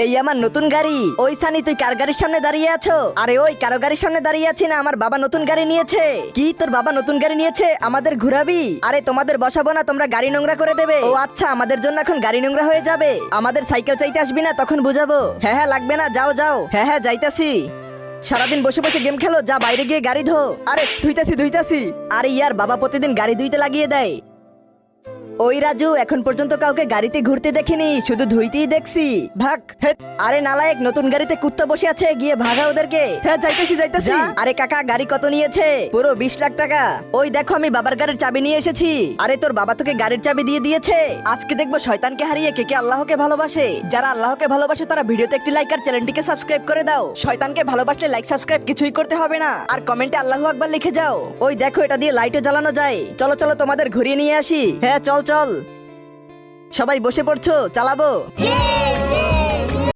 এই আমার নতুন গাড়ি। ওই সানি, তুই কার গাড়ির সামনে দাঁড়িয়ে আছো? আরে ওই কারো গাড়ির সামনে দাঁড়িয়ে আছি না, আমার বাবা নতুন গাড়ি নিয়েছে। কি তোর বাবা নতুন গাড়ি নিয়েছে? আমাদের ঘুরাবি? আরে তোমাদের বসাবো না, তোমরা গাড়ি নোংরা করে দেবে। ও আচ্ছা, আমাদের জন্য এখন গাড়ি নোংরা হয়ে যাবে। আমাদের সাইকেল চাইতে আসবি না, তখন বুঝাবো। হ্যাঁ হ্যাঁ, লাগবে না, যাও যাও। হ্যাঁ হ্যাঁ, যাইতাছি। সারাদিন বসে বসে গেম খেলো, যা বাইরে গিয়ে গাড়ি ধো। আরে ধুইতাছি। আরে ইয়ার, বাবা প্রতিদিন গাড়ি ধুইতে লাগিয়ে দেয়। ওই রাজু, এখন পর্যন্ত কাউকে গাড়িতে ঘুরতে দেখিনি, শুধু ধুইতেই দেখছি। ভাগ। আরে নালায়েক, নতুন গাড়িতে কুত্তা বসে আছে, গিয়ে ভাগা ওদেরকে। হ্যাঁ যাইতেছি। আরে কাকা, গাড়ি কত নিয়েছে? পুরো 20 লাখ টাকা। ওই দেখো, আমি বাবার গাড়ির চাবি নিয়ে এসেছি। আরে তোর বাবা তোকে গাড়ির চাবি দিয়ে দিয়েছে। আজকে দেখবো শয়তানকে হারিয়ে কে কে আল্লাহকে ভালোবাসে। যারা আল্লাহকে ভালোবাসে তারা ভিডিওতে একটি লাইক আর চ্যানেলটিকে সাবস্ক্রাইব করে দাও। শয়তানকে ভালোবাসলে লাইক সাবস্ক্রাইব কিছুই করতে হবে না, আর কমেন্টে আল্লাহু আকবার লিখে যাও। ওই দেখো, এটা দিয়ে লাইটও জ্বালানো যায়। চলো চলো, তোমাদের ঘুরিয়ে নিয়ে আসি। হ্যাঁ চল চল। সবাই বসে পড়ছো, চালাবো।